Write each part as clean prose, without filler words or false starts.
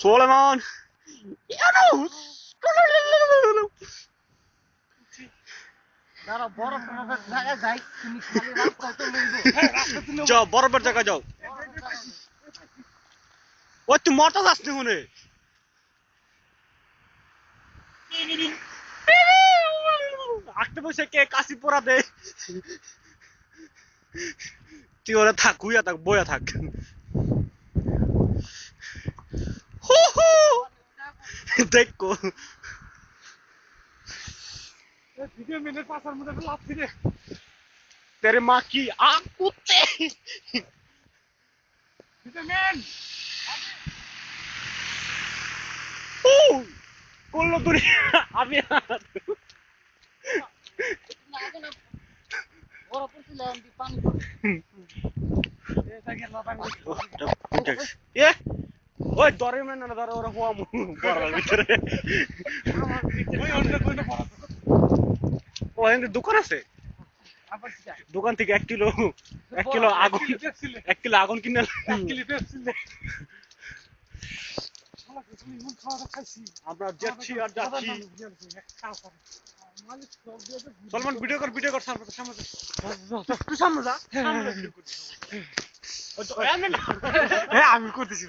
Solomon! Yunus! দাঁড়াও বরফের জায়গায় যাই তুমি খালি রাস্তায় তো লইবো যাও বরফের জায়গায় যাও ওই তুই মরতে যাস নি হুনে আটতে বসে কে কাশি পোড়া দে তুই ওরা থাক হুইয়া থাক বইয়া থাক দেখো ভিডিও মিনিট পাঁচার মধ্যে লাভ ফিরে तेरे माँ की आग कुत्ते ভিটামিন করলো তুই আমি বরফ ছিলাম পানি এ ওই দরে মানে না দরে ওরা হওয়া বড়ার ভিতরে ও এখানে দোকান আছে দোকান থেকে 1 কিলো আগুন 1 কিলো আগুন কিনে আমরা যাচ্ছি আর যাচ্ছি সলমান ভিডিও কর সামনে তুই সামনে যা হ্যাঁ আমি করতেছি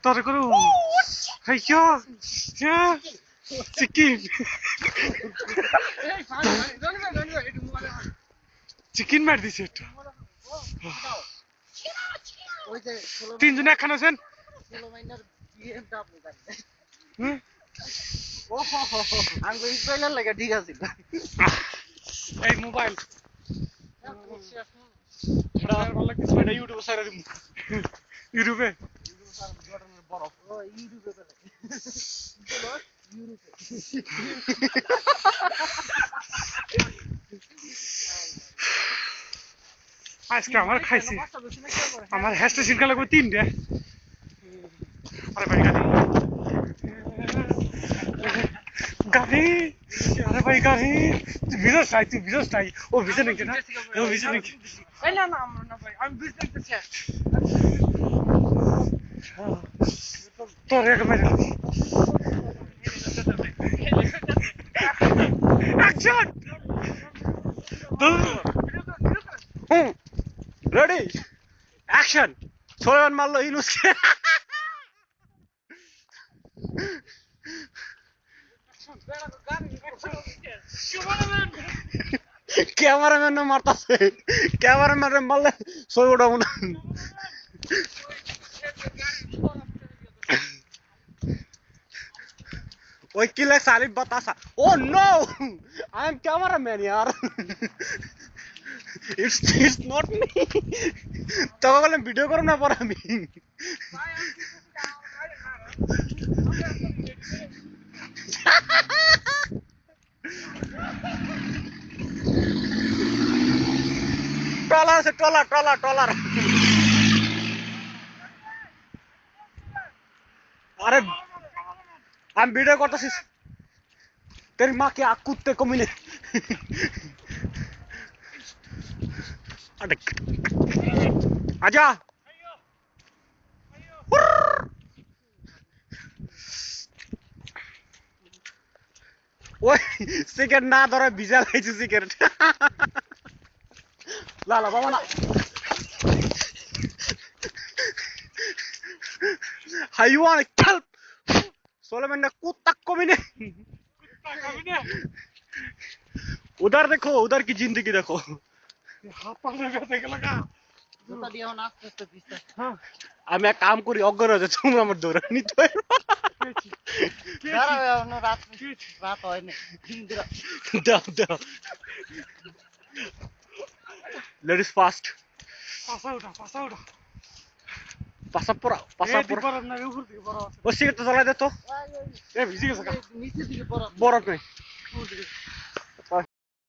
তোরে করু খাইছো চিকেন চিকেন মার দিছে একটু তিনজন একখান আছেন ঠিক আছে এই মোবাইল ইউটিউব সাইড ইউরোপে আজকে আমার খাইছি আমার হ্যাশটা সিনকা লাগবে 3 আরে ভাই গাড়ি আরে ভাই গাড়ি তুই ভিডিওস চাই ও ভিডিও নাকি না ও ভিডিও নাকি না না না ভাই আমি ভিডিও দেখতেছি তোর এক মেরে অ্যাকশন রেডি অ্যাকশন সোলেমান মারলো ইউনুসকে ক্যামেরাম্যান না মারতাছে ক্যামেরাম্যান মারলে ছবি উঠাবো না ওই কি লেখা আলিফ বাতাসা ও নো আই এম ক্যামেরাম্যান यार it's not me তোকে বললাম ভিডিও করো না পর আমি ট্রলার আছে ট্রলার अरे हम वीडियो करते तेरी माँ की आग कुत्ते को मिले आजा ওই সিগারেট না ধরে ভিজা লাইছে সিগারেট লালা বাবা না How you want to help? Solomon ने कुत्ता को भी नहीं उधर देखो उधर की जिंदगी देखो আমি এক কাম করি অজ্ঞান হয়ে যাচ্ছে তুমি আমার দৌড়ে নিতে দাও লেডিস ফাস্ট পাসা পড়া ও সিগারেট জ্বালাই দে তো বরফ নেই